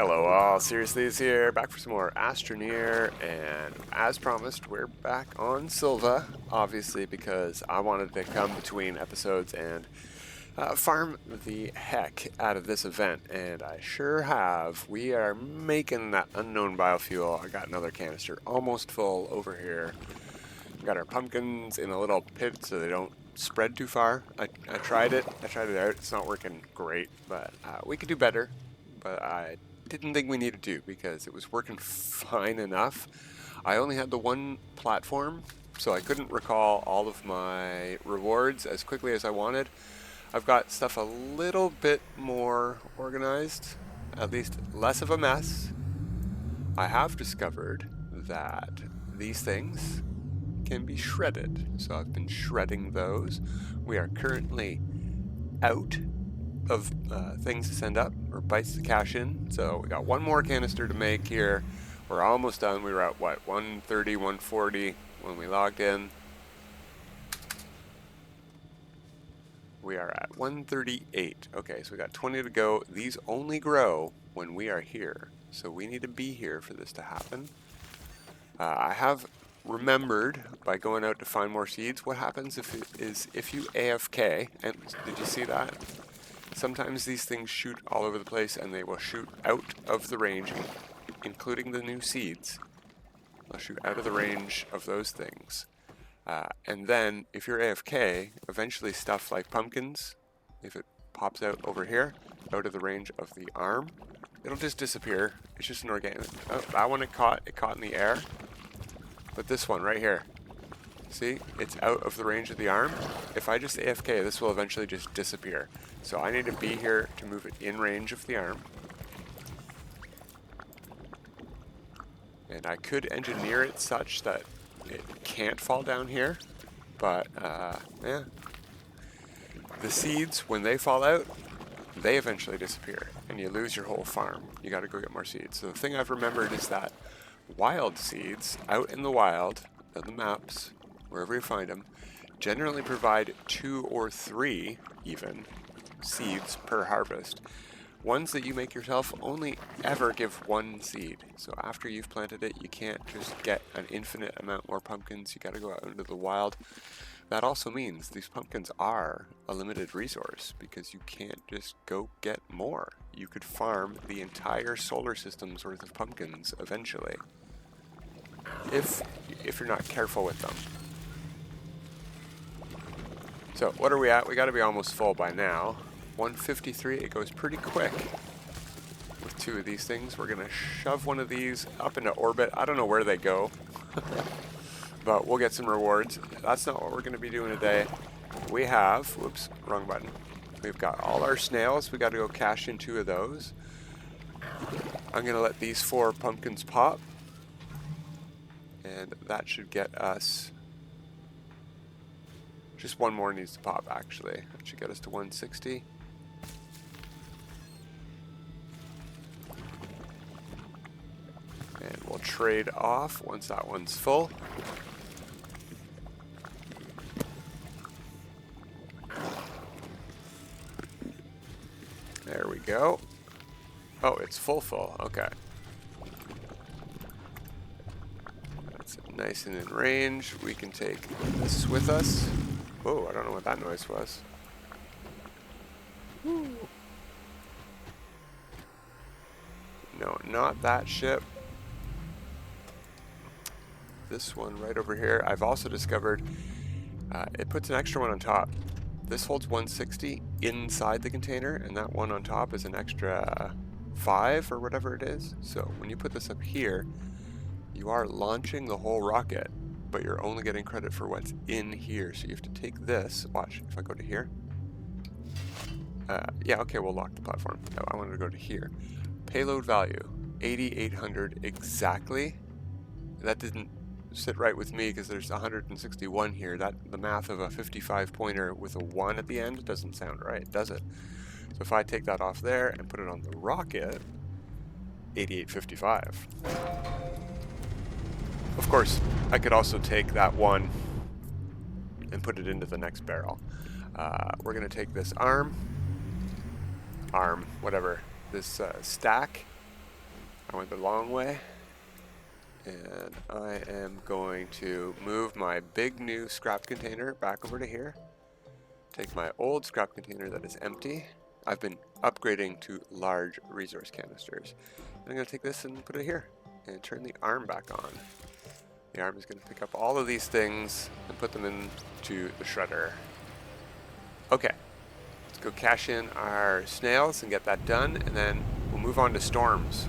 Hello all, Seriously is here, back for some more Astroneer, and as promised, we're back on Sylva, obviously because I wanted to come between episodes and farm the heck out of this event, and I sure have. We are making that unknown biofuel. I got another canister almost full over here. Got our pumpkins in a little pit so they don't spread too far. I tried it out, it's not working great, but we could do better, but I didn't think we needed to because it was working fine enough. I only had the one platform, so I couldn't recall all of my rewards as quickly as I wanted. I've got stuff a little bit more organized, at least less of a mess. I have discovered that these things can be shredded, so I've been shredding those. We are currently out of things to send up, or bytes to cash in, so we got one more canister to make here. We're almost done. We were at what, 130, 140 when we logged in. We are at 138. Okay, so we got 20 to go. These only grow when we are here, so we need to be here for this to happen. I have remembered by going out to find more seeds what happens if you AFK, and did you see that? Sometimes these things shoot all over the place and they will shoot out of the range, including the new seeds. They'll shoot out of the range of those things. And then if you're AFK, eventually stuff like pumpkins, if it pops out over here, out of the range of the arm, it'll just disappear. It's just an organic. Oh, that one it caught in the air. But this one right here, see, it's out of the range of the arm. If I just AFK, this will eventually just disappear. So I need to be here to move it in range of the arm. And I could engineer it such that it can't fall down here, but yeah. The seeds, when they fall out, they eventually disappear, and you lose your whole farm. You gotta go get more seeds. So the thing I've remembered is that wild seeds, out in the wild, on the maps, wherever you find them, generally provide 2 or 3 even seeds per harvest. Ones that you make yourself only ever give 1 seed. So after you've planted it, you can't just get an infinite amount more pumpkins. You gotta go out into the wild. That also means these pumpkins are a limited resource because you can't just go get more. You could farm the entire solar system's worth of pumpkins eventually, if you're not careful with them. So what are we at? We gotta be almost full by now. 153, it goes pretty quick with 2 of these things. We're gonna shove one of these up into orbit. I don't know where they go, but we'll get some rewards. That's not what we're gonna be doing today. We have, whoops, wrong button. We've got all our snails. We gotta go cash in 2 of those. I'm gonna let these 4 pumpkins pop, and that should get us, just one more needs to pop actually. That should get us to 160. And we'll trade off once that one's full. There we go. Oh, it's full, okay. That's nice and in range. We can take this with us. Oh, I don't know what that noise was. Woo. No, not that ship. This one right over here. I've also discovered it puts an extra one on top. This holds 160 inside the container, and that one on top is an extra 5 or whatever it is. So when you put this up here, you are launching the whole rocket, but you're only getting credit for what's in here. So you have to take this. Watch, if I go to here. Yeah, okay, we'll lock the platform. No, I wanted to go to here. Payload value, 8,800 exactly. That didn't sit right with me because there's 161 here. That the math of a 55 pointer with a 1 at the end doesn't sound right, does it? So if I take that off there and put it on the rocket, 8855. Of course, I could also take that 1 and put it into the next barrel. We're gonna take this arm, whatever, this stack, I went the long way. And I am going to move my big new scrap container back over to here. Take my old scrap container that is empty. I've been upgrading to large resource canisters. I'm going to take this and put it here and turn the arm back on. The arm is going to pick up all of these things and put them into the shredder. Okay, let's go cash in our snails and get that done, and then we'll move on to storms.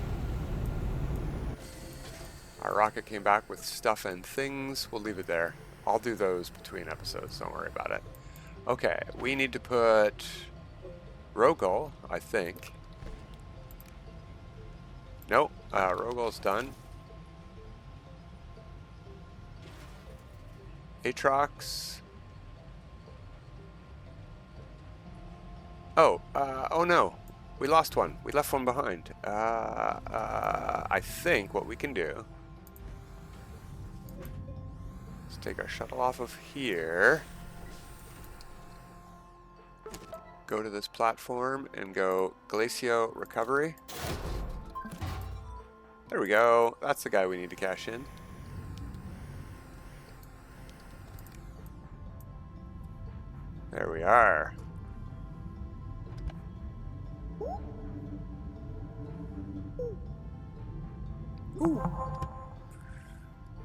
Our rocket came back with stuff and things. We'll leave it there. I'll do those between episodes, don't worry about it. Okay, we need to put Rogol, I think. Nope, Rogol's done. Aatrox. Oh no. We lost one. We left one behind. I think what we can do... Let's take our shuttle off of here. Go to this platform and go EXO Recovery. There we go. That's the guy we need to cash in. There we are. Ooh.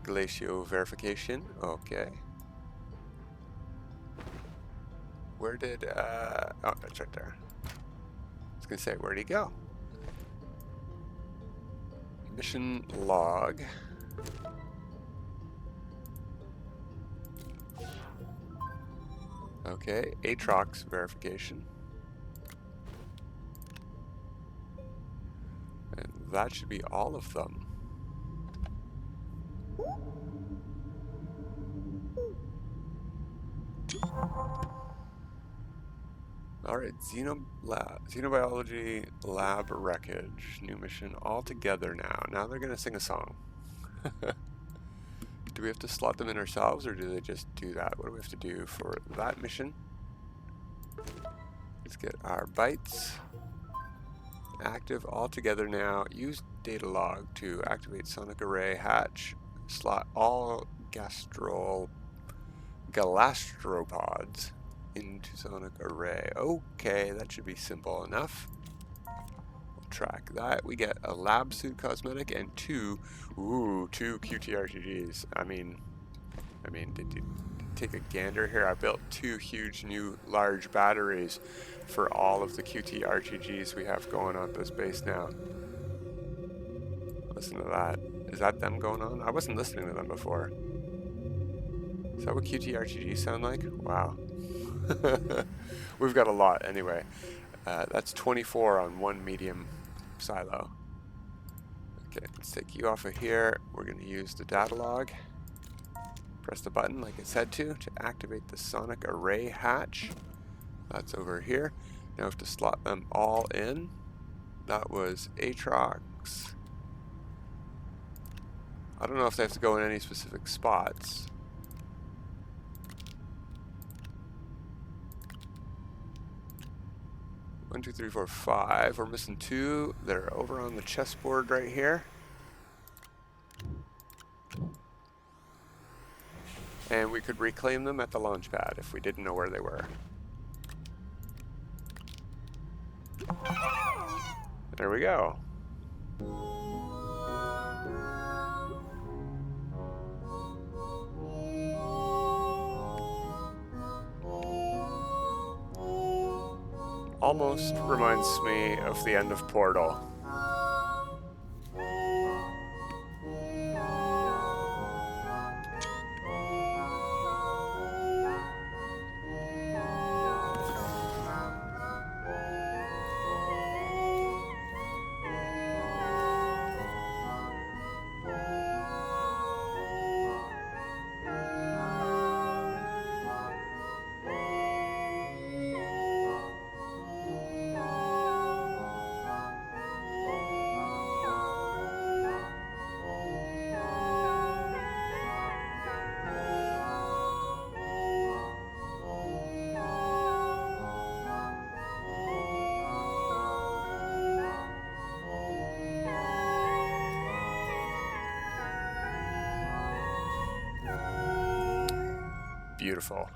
Glacio verification. Okay. Where did, oh, that's right there. I was gonna say, where'd he go? Mission log. Okay, Aatrox verification. And that should be all of them. Alright, Xenobiology Lab Wreckage. New mission all together now. Now they're gonna sing a song. Do we have to slot them in ourselves, or do they just do that? What do we have to do for that mission? Let's get our bytes active all together now. Use data log to activate sonic array hatch. Slot all Galastropods into sonic array. Okay, that should be simple enough. We'll track that. We get a lab suit cosmetic and two QTRTGs. I mean, did you take a gander here? I built two huge new large batteries for all of the QTRTGs we have going on this base now. Listen to that. Is that them going on? I wasn't listening to them before. Is that what QTRTGs sound like? Wow. We've got a lot anyway. That's 24 on one medium silo. Okay, let's take you off of here. We're going to use the data log. Press the button like it said to activate the sonic array hatch. That's over here. Now we have to slot them all in. That was Aatrox. I don't know if they have to go in any specific spots. One, two, three, four, five. We're missing two. They're over on the chessboard right here. And we could reclaim them at the launch pad if we didn't know where they were. There we go. Almost reminds me of the end of Portal. Beautiful.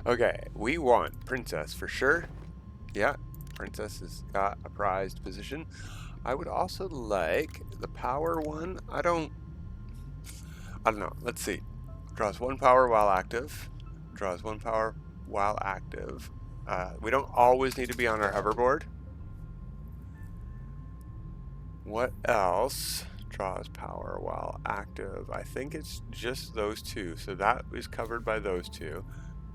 Okay, we want Princess for sure. Yeah, Princess has got a prized position. I would also like the power one. I don't know. Let's see. Draws 1 power while active. Draws 1 power while active. We don't always need to be on our hoverboard. What else draws power while active? I think it's just those two. So that is covered by those two.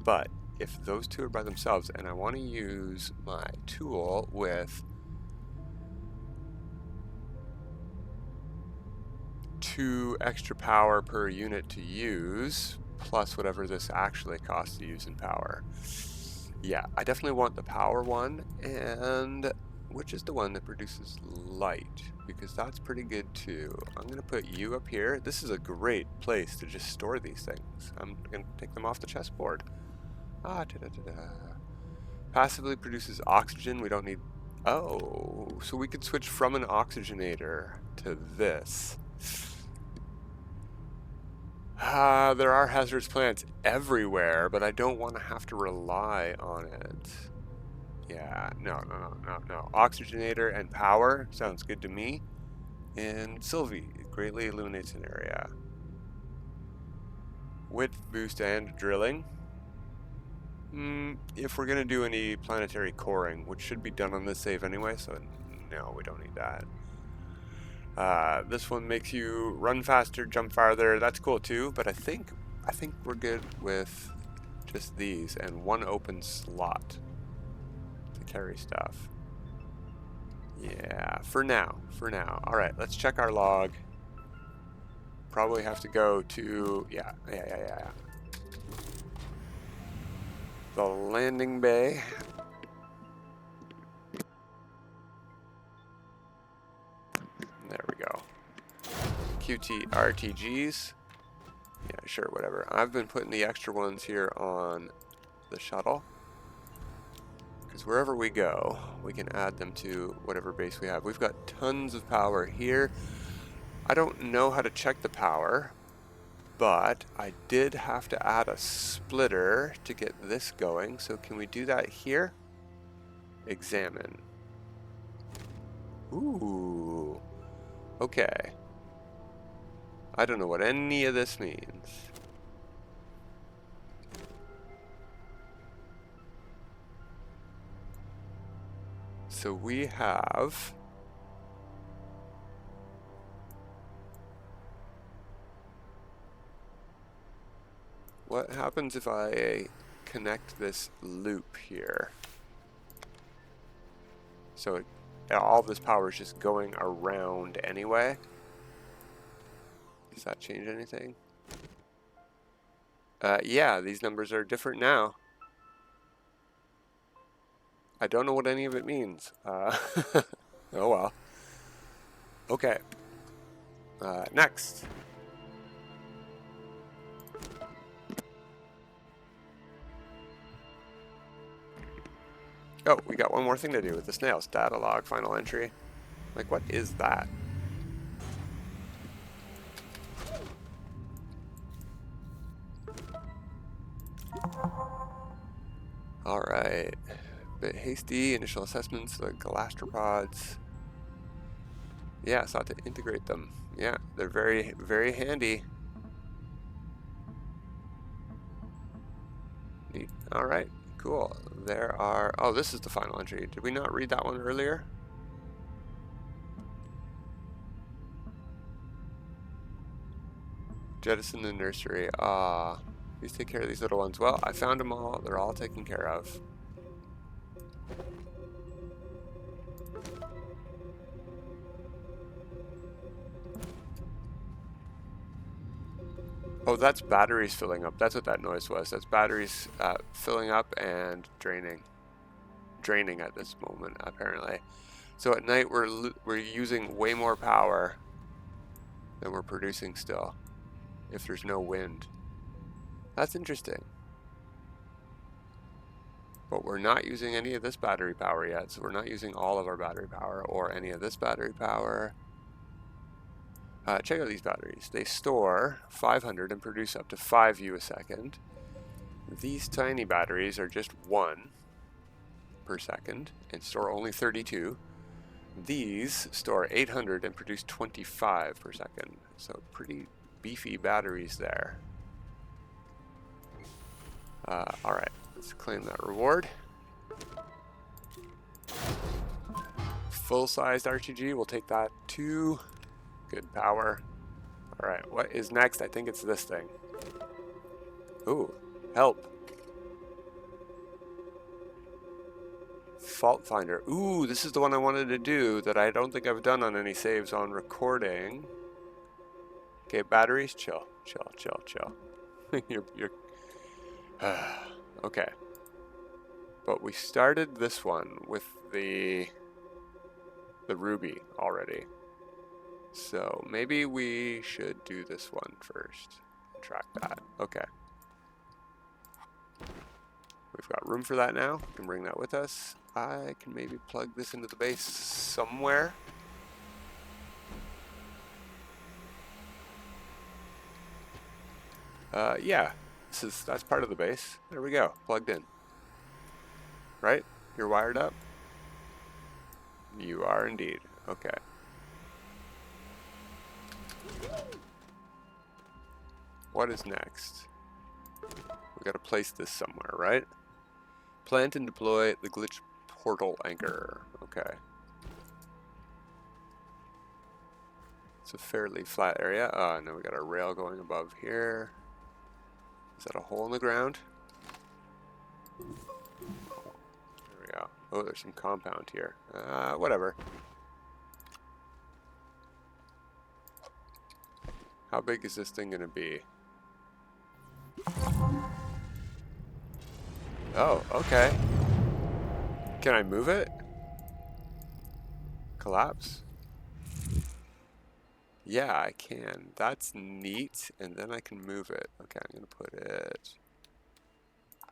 But if those two are by themselves and I want to use my tool with 2 extra power per unit to use, plus whatever this actually costs to use in power. Yeah, I definitely want the power one, and which is the one that produces light, because that's pretty good too. I'm going to put you up here. This is a great place to just store these things. I'm going to take them off the chessboard. Passively produces oxygen. We don't need... Oh, so we could switch from an oxygenator to this. There are hazardous plants everywhere, but I don't want to have to rely on it. Yeah, no. Oxygenator and power sounds good to me. And Sylvie, it greatly illuminates an area. Width boost and drilling. If we're going to do any planetary coring, which should be done on this save anyway, so no, we don't need that. This one makes you run faster, jump farther. That's cool too, but I think we're good with just these and 1 open slot to carry stuff. Yeah, for now. All right, let's check our log. Probably have to go to yeah. The landing bay. There we go. QT RTGs. Yeah, sure, whatever. I've been putting the extra ones here on the shuttle, because wherever we go, we can add them to whatever base we have. We've got tons of power here. I don't know how to check the power, but I did have to add a splitter to get this going. So can we do that here? Examine. Ooh. Okay. I don't know what any of this means. So we have... What happens if I connect this loop here? So all this power is just going around anyway. Does that change anything? Yeah, these numbers are different now. I don't know what any of it means. Oh well. Okay. Next. Oh, we got one more thing to do with the snails. Data log, final entry. Like, what is that? Alright. Bit hasty. Initial assessments, the Galastropods. Yeah, sought to integrate them. Yeah, they're very, very handy. Neat. Alright, cool. There are... Oh, this is the final entry. Did we not read that one earlier? Jettison the nursery. Please take care of these little ones. Well, I found them all. They're all taken care of. Oh, that's batteries filling up. That's what that noise was. That's batteries filling up and draining. Draining at this moment, apparently. So at night we're using way more power than we're producing still, if there's no wind. That's interesting. But we're not using any of this battery power yet, so we're not using all of our battery power or any of this battery power. Check out these batteries. They store 500 and produce up to 5 U a second. These tiny batteries are just 1 per second and store only 32. These store 800 and produce 25 per second. So pretty beefy batteries there. Alright, let's claim that reward. Full-sized RTG, we'll take that too. Good power. Alright, what is next? I think it's this thing. Ooh, help. Fault finder. Ooh, this is the one I wanted to do that I don't think I've done on any saves on recording. Okay, batteries, chill. you're okay. But we started this one with the ruby already. So maybe we should do this one first. Track that. Okay. We've got room for that now. We can bring that with us. I can maybe plug this into the base somewhere. Yeah, that's part of the base. There we go, plugged in. Right? You're wired up? You are indeed. Okay. What is next? We gotta place this somewhere, right? Plant and deploy the glitch portal anchor. Okay. It's a fairly flat area. Now we got our rail going above here. Is that a hole in the ground? There we go. Oh, there's some compound here. Whatever. How big is this thing gonna be? Oh, okay. Can I move it? Collapse? Yeah, I can. That's neat. And then I can move it. Okay, I'm going to put it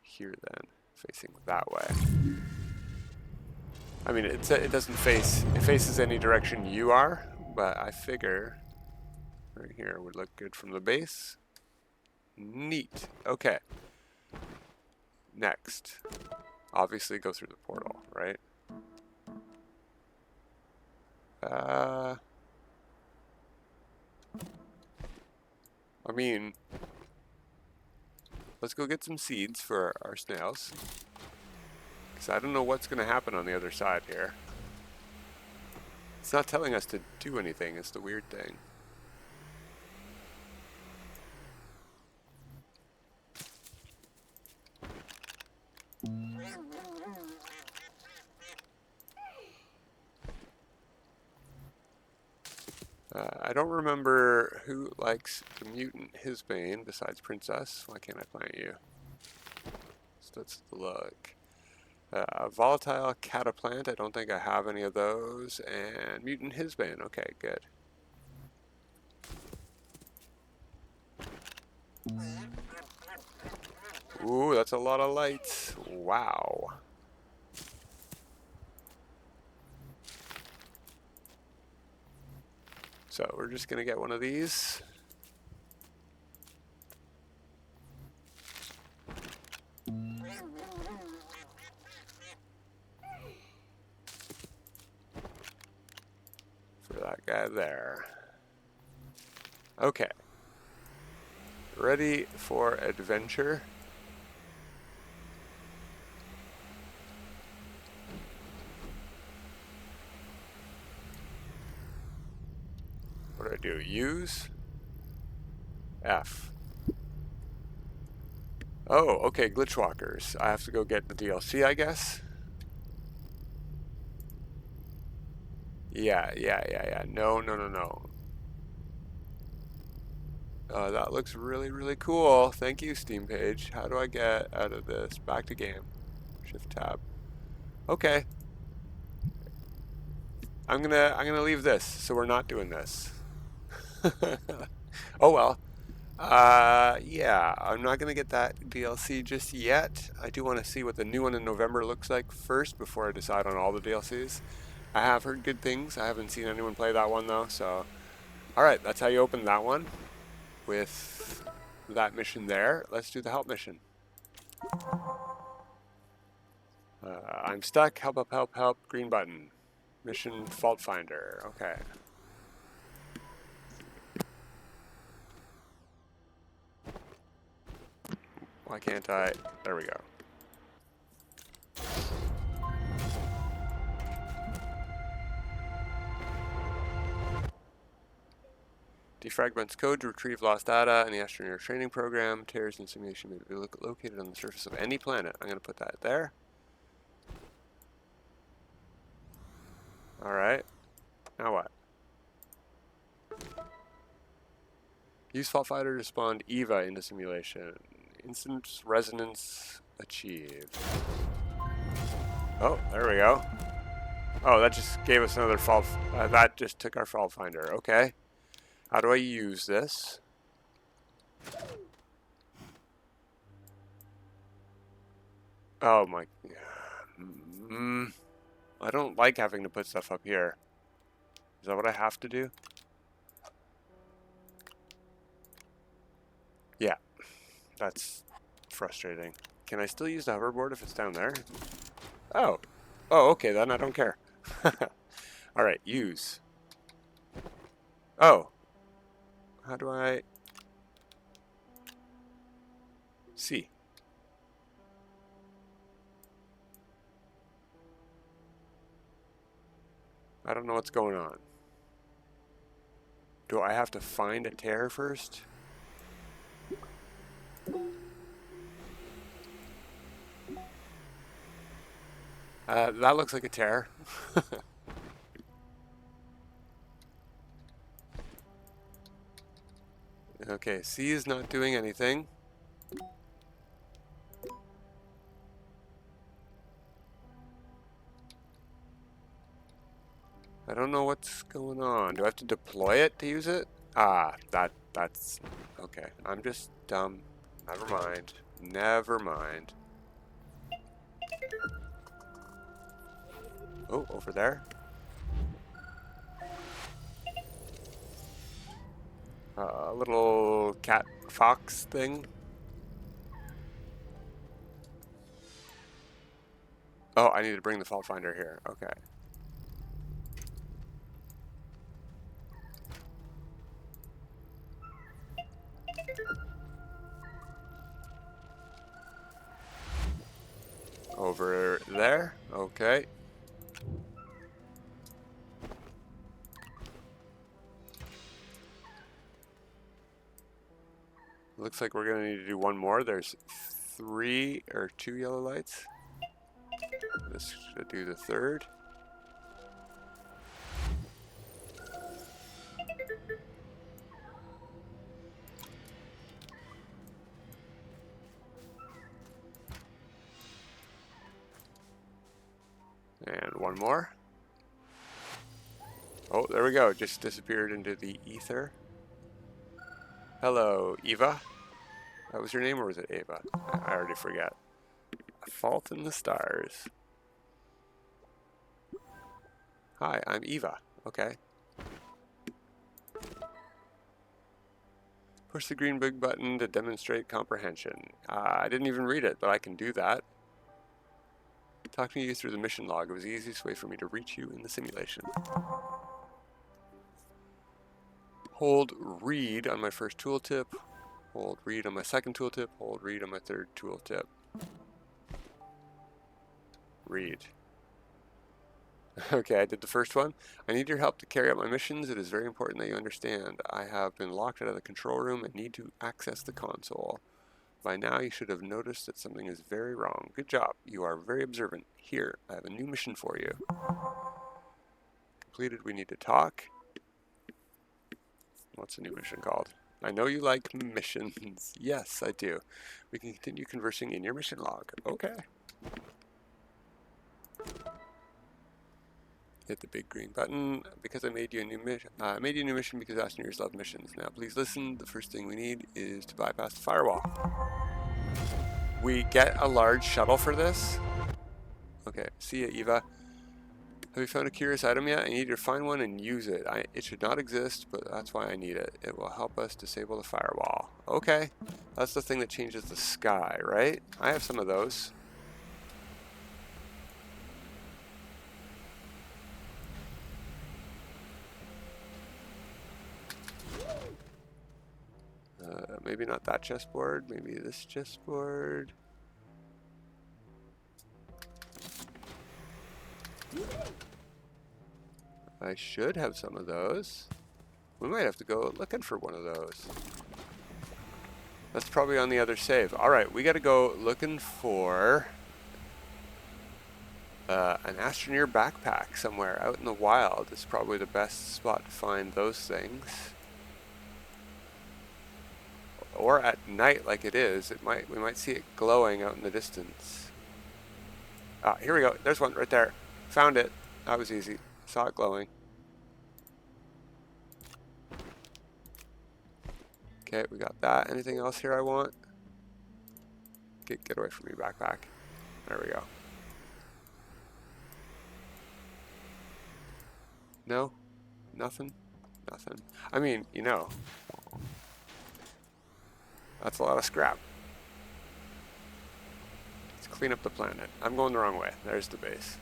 here then, facing that way. I mean, it doesn't face, it faces any direction you are, but I figure right here would look good from the base. Neat. Okay. Next. Obviously go through the portal, right? I mean, let's go get some seeds for our snails. Because I don't know what's going to happen on the other side here. It's not telling us to do anything, it's the weird thing. I don't remember who likes the mutant Hisbane besides Princess. Why can't I plant you? So let's look. Volatile Cataplant, I don't think I have any of those. And mutant Hisbane, okay, good. Ooh, that's a lot of lights. Wow. So we're just gonna get one of these. For that guy there. Okay. Ready for adventure. What do I do? Use? F. Oh, okay, Glitchwalkers. I have to go get the DLC, I guess? Yeah. No. That looks really cool. Thank you, Steam page. How do I get out of this? Back to game. Shift tab. Okay. I'm gonna leave this, so we're not doing this. Oh well. Yeah, I'm not gonna get that DLC just yet. I do want to see what the new one in November looks like first before I decide on all the DLCs. I have heard good things. I haven't seen anyone play that one though, so Alright, that's how you open that one. With that mission there. Let's do the help mission. I'm stuck. Help, help, help, help. Green button. Mission fault finder. Okay. Why can't I? There we go. Defragments code to retrieve lost data in the Astroneer training program. Tears in simulation may be located on the surface of any planet. I'm going to put that there. Alright. Now what? Use fault finder to spawn EVA into simulation. Instant resonance achieved. Oh, there we go. Oh, that just gave us another fault. That just took our fault finder. Okay. How do I use this? Oh my. I don't like having to put stuff up here. Is that what I have to do? Yeah. That's frustrating. Can I still use the hoverboard if it's down there? Oh. Oh, okay, then I don't care. Alright, use. Oh. How do I... see? I don't know what's going on. Do I have to find a tear first? That looks like a tear. Okay, C is not doing anything. I don't know what's going on. Do I have to deploy it to use it? Ah, that's... okay, I'm just dumb. Never mind. Never mind. Oh, over there. A little cat fox thing. Oh, I need to bring the fault finder here. Okay. Over there. Okay. Looks like we're gonna need to do one more. There's 3 or 2 yellow lights. This should do the 3rd. And one more. Oh, there we go. It just disappeared into the ether. Hello, Eva. That was your name, or was it Ava? I already forget. A Fault in the Stars. Hi, I'm Eva. Okay. Push the green big button to demonstrate comprehension. I didn't even read it, but I can do that. Talking to you through the mission log, it was the easiest way for me to reach you in the simulation. Hold read on my first tooltip. Hold read on my second tooltip. Hold read on my third tooltip. Read. Okay, I did the first one. I need your help to carry out my missions. It is very important that you understand. I have been locked out of the control room and need to access the console. By now you should have noticed that something is very wrong. Good job. You are very observant. Here, I have a new mission for you. Completed, we need to talk. What's the new mission called? I know you like missions. Yes, I do. We can continue conversing in your mission log. Okay. Hit the big green button because I made you a new mission. I made you a new mission because Astroneers love missions. Now please listen. The first thing we need is to bypass the firewall. We get a large shuttle for this. Okay, see ya, Eva. Have you found a curious item yet? I need you to find one and use it. It should not exist, but that's why I need it. It will help us disable the firewall. Okay. That's the thing that changes the sky, right? I have some of those. Maybe not that chessboard. Maybe this chessboard. I should have some of those. We might have to go looking for one of those. That's probably on the other save. Alright, we gotta go looking for an Astroneer backpack somewhere out in the wild. It's probably the best spot to find those things. Or at night like it is, we might see it glowing out in the distance. Ah, here we go. There's one right there. Found it. That was easy. Saw it glowing. Okay, we got that. Anything else here I want? Get away from me, backpack. There we go. No? Nothing? Nothing. I mean, you know. That's a lot of scrap. Let's clean up the planet. I'm going the wrong way. There's the base.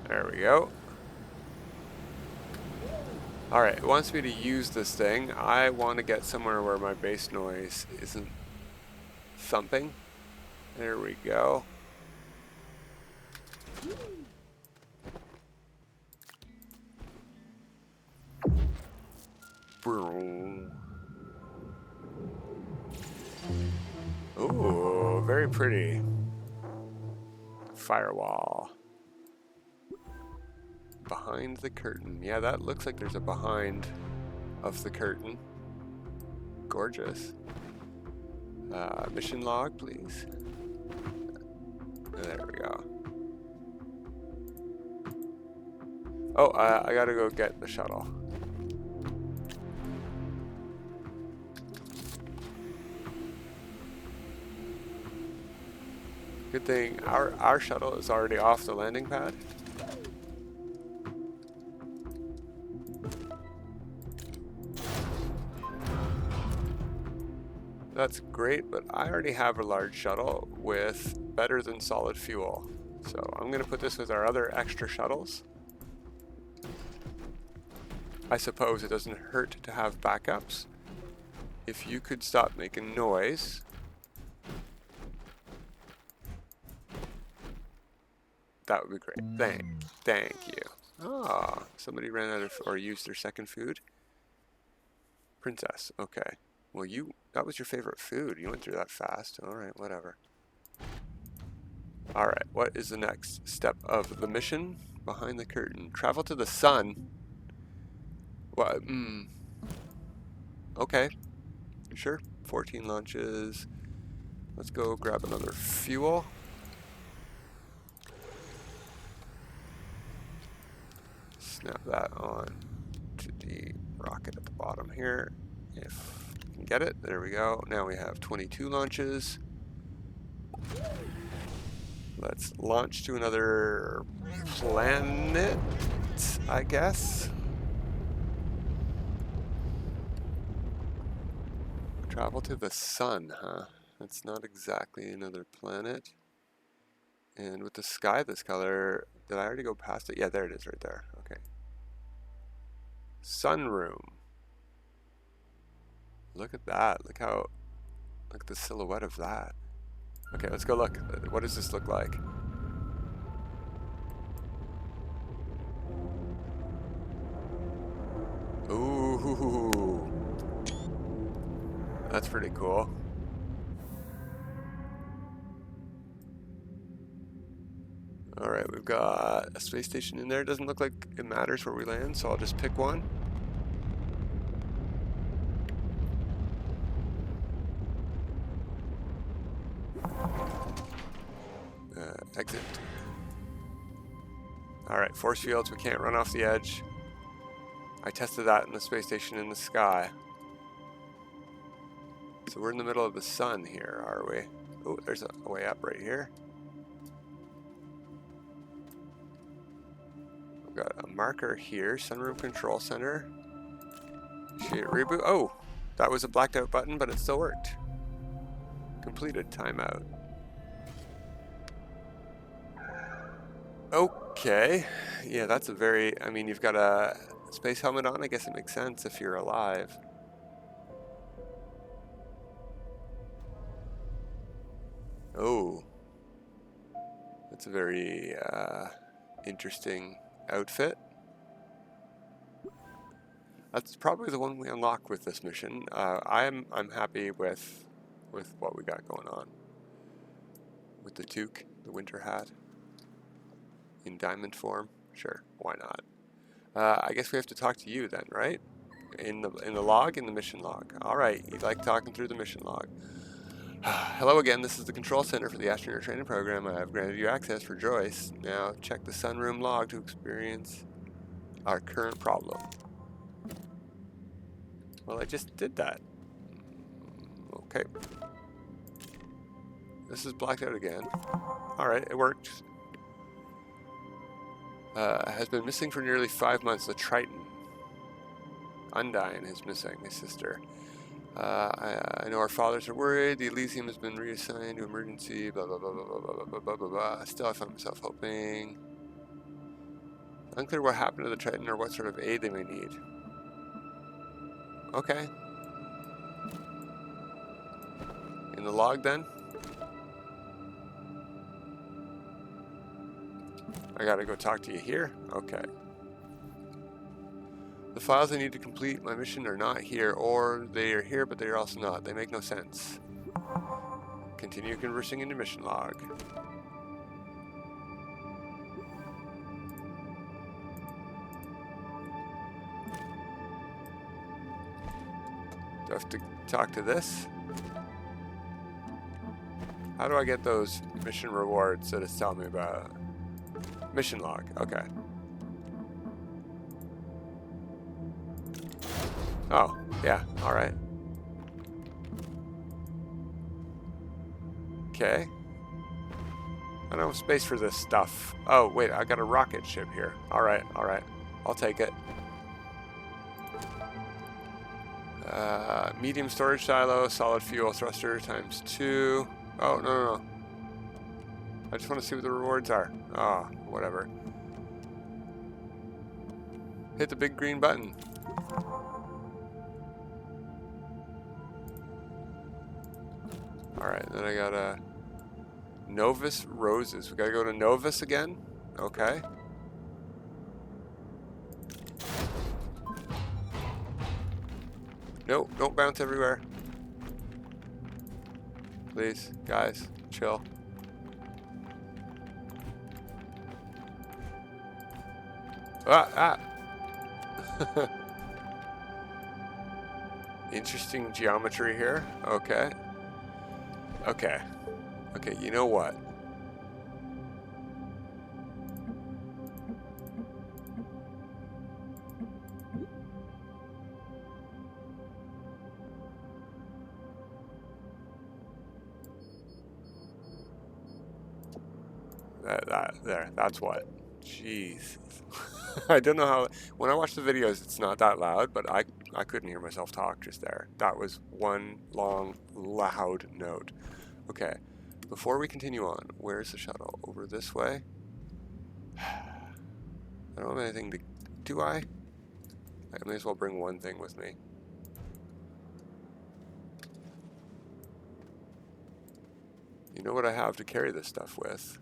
There we go. Alright, it wants me to use this thing. I want to get somewhere where my base noise isn't thumping. There we go. Ooh, very pretty. Firewall. Behind the curtain. Yeah, that looks like there's a behind of the curtain. Gorgeous. Mission log, please. There we go. Oh, I gotta go get the shuttle. Good thing our shuttle is already off the landing pad. That's great, but I already have a large shuttle with better than solid fuel. So I'm going to put this with our other extra shuttles. I suppose it doesn't hurt to have backups. If you could stop making noise. That would be great. Thank you. Ah, somebody ran out of, or used their second food. Princess, okay. Well, that was your favorite food. You went through that fast. Alright, whatever. Alright, what is the next step of the mission? Behind the curtain. Travel to the sun. What? Okay. Sure. 14 launches. Let's go grab another fuel. Snap that on to the rocket at the bottom here. If we can get it, there we go. Now we have 22 launches. Let's launch to another planet, I guess. Travel to the sun, huh? That's not exactly another planet. And with the sky this color, did I already go past it? Yeah, there it is right there. Okay. Sunroom. Look at that. Look at the silhouette of that. Okay, let's go look. What does this look like? Ooh. That's pretty cool. Alright, we've got a space station in there. It doesn't look like it matters where we land, so I'll just pick one. Exit. Alright, force fields, we can't run off the edge. I tested that in the space station in the sky. So we're in the middle of the sun here, are we? Oh, there's a way up right here. We've got a marker here, sunroom control center. Initiate reboot. Oh, that was a blacked out button, but it still worked. Completed timeout. Okay. Yeah, that's a very, I mean, you've got a space helmet on. I guess it makes sense if you're alive. Oh. That's a very interesting outfit. That's probably the one we unlock with this mission. I'm happy with what we got going on. With the toque, the winter hat. In diamond form, sure, why not? I guess we have to talk to you then, right? In the log, in the mission log. All right, you like talking through the mission log. Hello again. This is the control center for the Astroneer training program. I have granted you access for Joyce. Now check the sunroom log to experience our current problem. Well, I just did that. Okay. This is blacked out again. All right, it worked. Has been missing for nearly 5 months. The Triton. Undyne is missing, his sister. I know our fathers are worried. The Elysium has been reassigned to emergency. Blah, blah, blah, blah, blah, blah, blah, blah, blah, blah. Still, I found myself hoping. Unclear what happened to the Triton or what sort of aid they may need. Okay. In the log, then? I gotta go talk to you here? Okay. The files I need to complete my mission are not here, or they are here, but they are also not. They make no sense. Continue conversing in the mission log. Do I have to talk to this? How do I get those mission rewards that it's telling me about? Mission log, okay. Oh, yeah, alright. Okay. I don't have space for this stuff. Oh, wait, I got a rocket ship here. Alright, alright. I'll take it. Medium storage silo, solid fuel thruster ×2. Oh, no. I just want to see what the rewards are. Oh, whatever. Hit the big green button. Alright, then I got Novus Roses. We gotta go to Novus again? Okay. No, don't bounce everywhere. Please, guys, chill. Ah! Interesting geometry here. Okay. Okay, you know what? That's what. Jeez. I don't know how, when I watch the videos it's not that loud, but I couldn't hear myself talk just there. That was one long, loud note. Okay, before we continue on, where's the shuttle? Over this way? I don't have anything to, do I? I may as well bring one thing with me. You know what I have to carry this stuff with?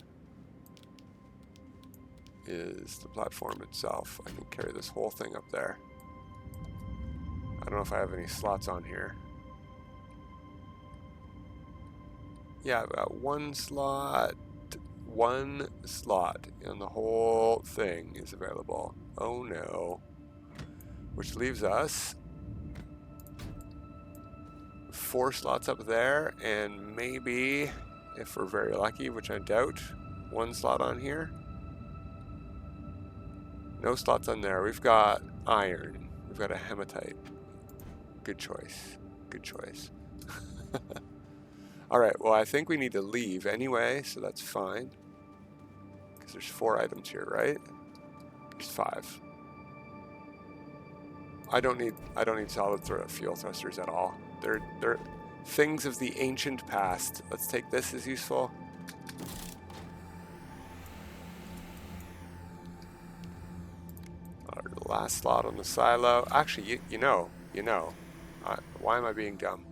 Is the platform itself. I can carry this whole thing up there. I don't know if I have any slots on here. Yeah, about one slot and the whole thing is available. Oh no. Which leaves us 4 slots up there and maybe, if we're very lucky, which I doubt, 1 slot on here. No slots on there. We've got iron. We've got a hematite. Good choice. Good choice. Alright, well I think we need to leave anyway, so that's fine. Because there's 4 items here, right? There's 5. I don't need solid fuel thrusters at all. They're things of the ancient past. Let's take this as useful. Our last slot on the silo. Actually, you know. Why am I being dumb?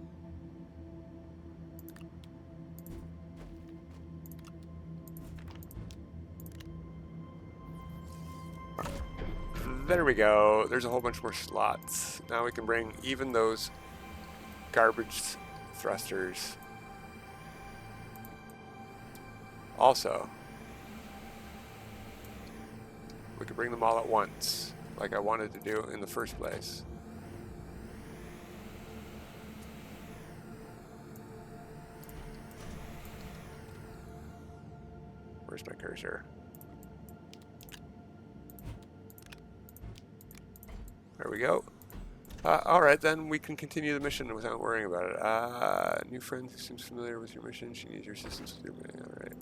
There we go. There's a whole bunch more slots. Now we can bring even those garbage thrusters. Also, we could bring them all at once, like I wanted to do in the first place. Where's my cursor? There we go. Alright, then we can continue the mission without worrying about it. New friend who seems familiar with your mission. She needs your assistance with your mission. Alright.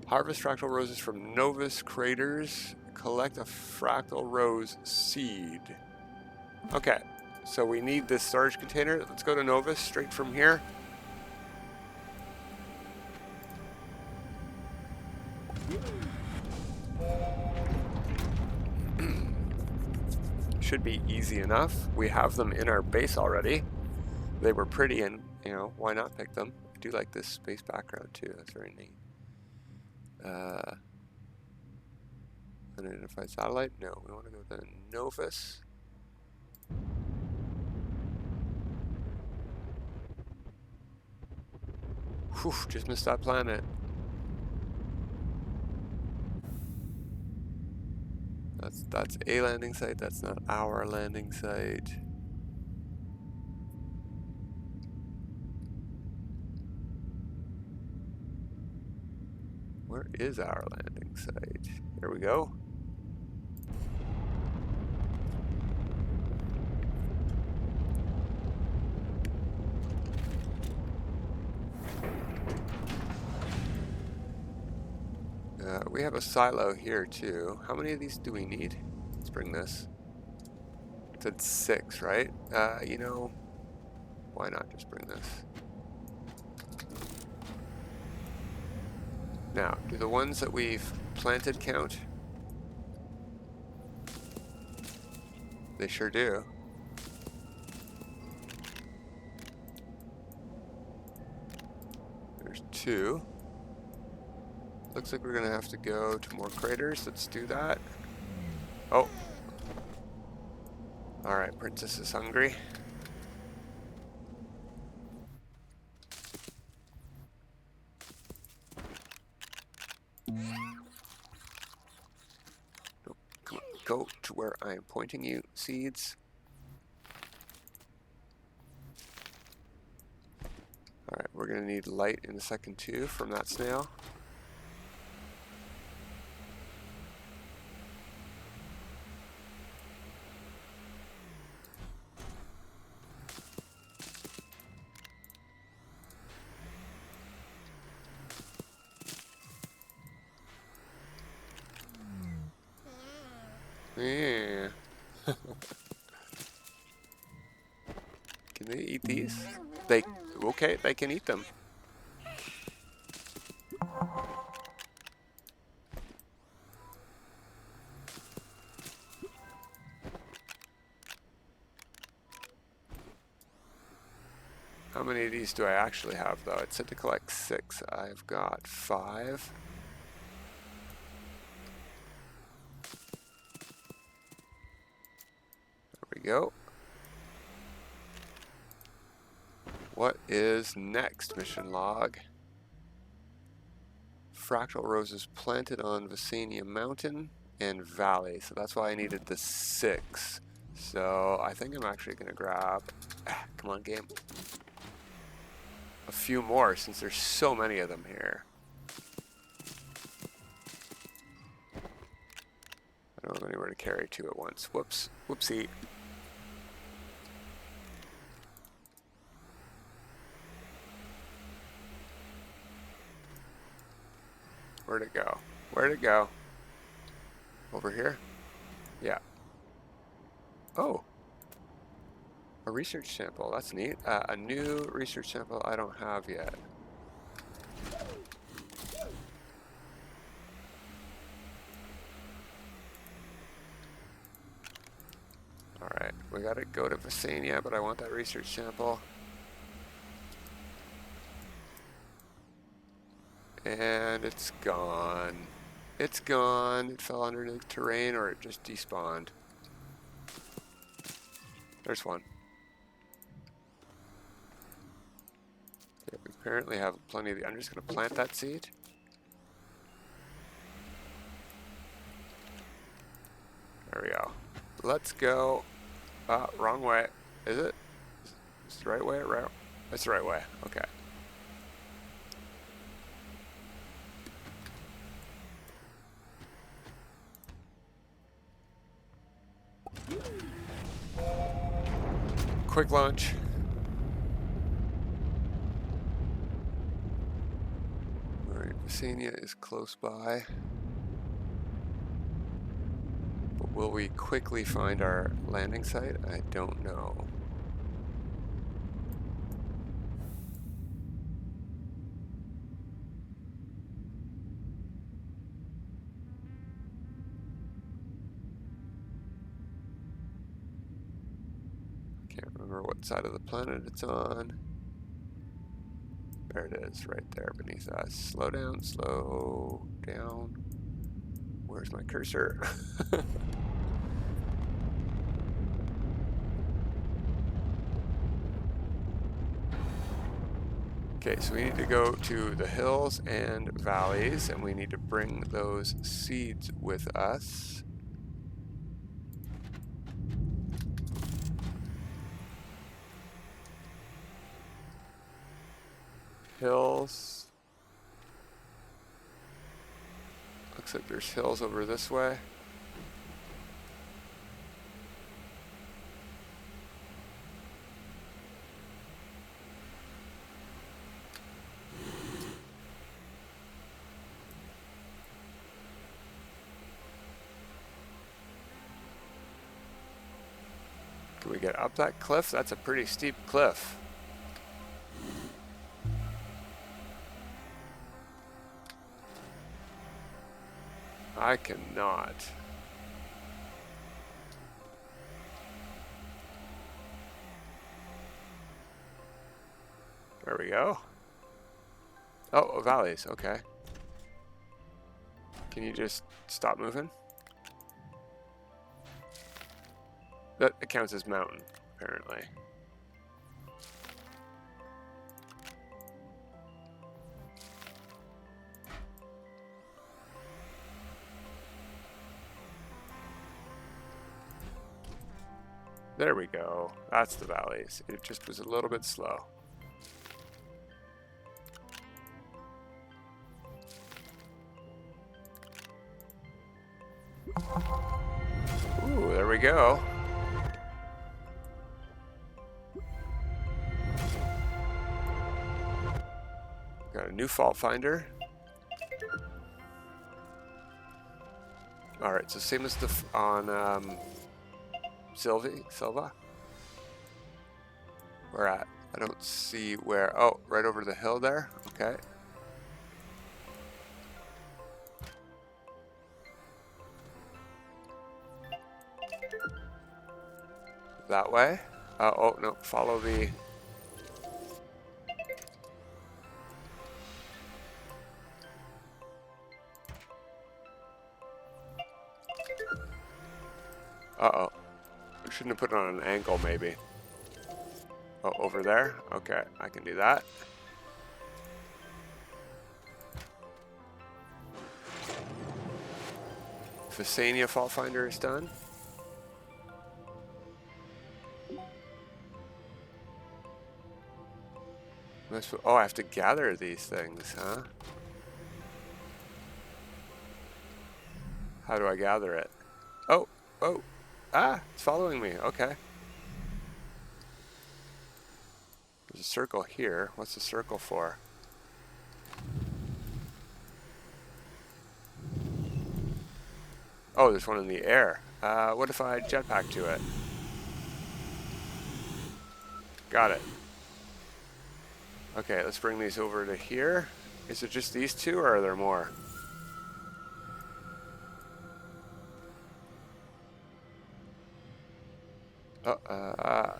Harvest fractal roses from Novus craters. Collect a fractal rose seed. Okay, so we need this storage container. Let's go to Novus straight from here. Should be easy enough. We have them in our base already. They were pretty, and you know, why not pick them? I do like this space background too. That's very neat. Unidentified satellite? No, we want to go to Novus. Whew, just missed that planet. That's a landing site, that's not our landing site. Where is our landing site? There we go. We have a silo here too. How many of these do we need? Let's bring this. It said 6, right? You know, why not just bring this? Now, do the ones that we've planted count? They sure do. There's 2. Looks like we're gonna have to go to more craters. Let's do that. Oh. Alright, Princess is hungry. Nope. Come on, go to where I am pointing you, seeds. Alright, we're gonna need light in a second too from that snail. Yeah. Can they eat these? Okay, they can eat them. How many of these do I actually have though? It said to collect 6. I've got 5. There we go. What is next? Mission log. Fractal roses planted on Visania Mountain and Valley. So that's why I needed the 6. So I think I'm actually going to grab... come on, game. A few more since there's so many of them here. I don't have anywhere to carry two at once. Whoops. Whoopsie. Where'd it go? Where'd it go? Over here? Yeah. Oh. A research sample. That's neat. A new research sample I don't have yet. Alright. We gotta go to Visania, but I want that research sample. And it's gone. It's gone. It fell underneath terrain or it just despawned. There's one. Okay, we apparently have plenty of the... I'm just going to plant that seed. There we go. Let's go. Wrong way. Is it? Is it the right way? Right. It's the right way. Okay. Quick launch. Alright, Visania is close by. But will we quickly find our landing site? I don't know. Can't remember what side of the planet it's on. There it is, right there beneath us. Slow down, slow down. Where's my cursor? Okay, so we need to go to the hills and valleys, and we need to bring those seeds with us. Hills. Looks like there's hills over this way. Can we get up that cliff? That's a pretty steep cliff. I cannot. There we go. Oh, valleys, okay. Can you just stop moving? That counts as mountain, apparently. There we go. That's the valleys. It just was a little bit slow. Ooh, there we go. Got a new fault finder. All right, so same as the on Sylva. Where at? I don't see where. Oh, right over the hill there. Okay. That way. Oh no, follow the. Uh-oh. We shouldn't have put it on an angle, maybe. Oh, over there? Okay, I can do that. Visania fault finder is done. Oh, I have to gather these things, huh? How do I gather it? Oh, oh. Ah, it's following me. Okay. There's a circle here. What's the circle for? Oh, there's one in the air. What if I jetpack to it? Got it. Okay, let's bring these over to here. Is it just these two, or are there more? I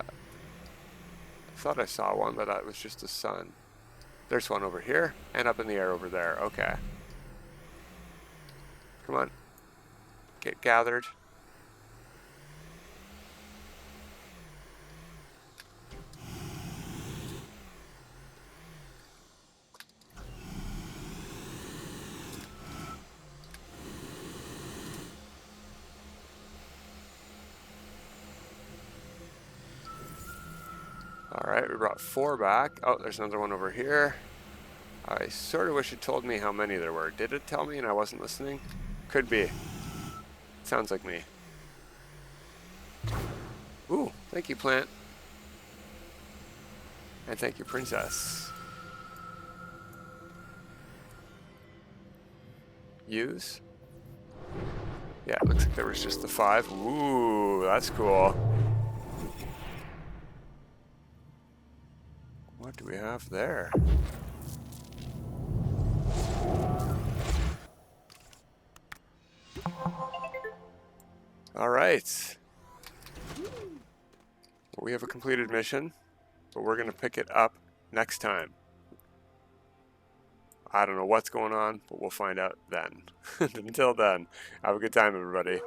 thought I saw one, but that was just the sun. There's one over here, and up in the air over there. Okay. Come on. Get gathered. Alright, we brought 4 back. Oh, there's another one over here. I sort of wish it told me how many there were. Did it tell me and I wasn't listening? Could be. Sounds like me. Ooh, thank you, plant. And thank you, princess. Use? Yeah, it looks like there was just the 5. Ooh, that's cool. What do we have there? Alright. Well, we have a completed mission, but we're going to pick it up next time. I don't know what's going on, but we'll find out then. Until then, have a good time, everybody.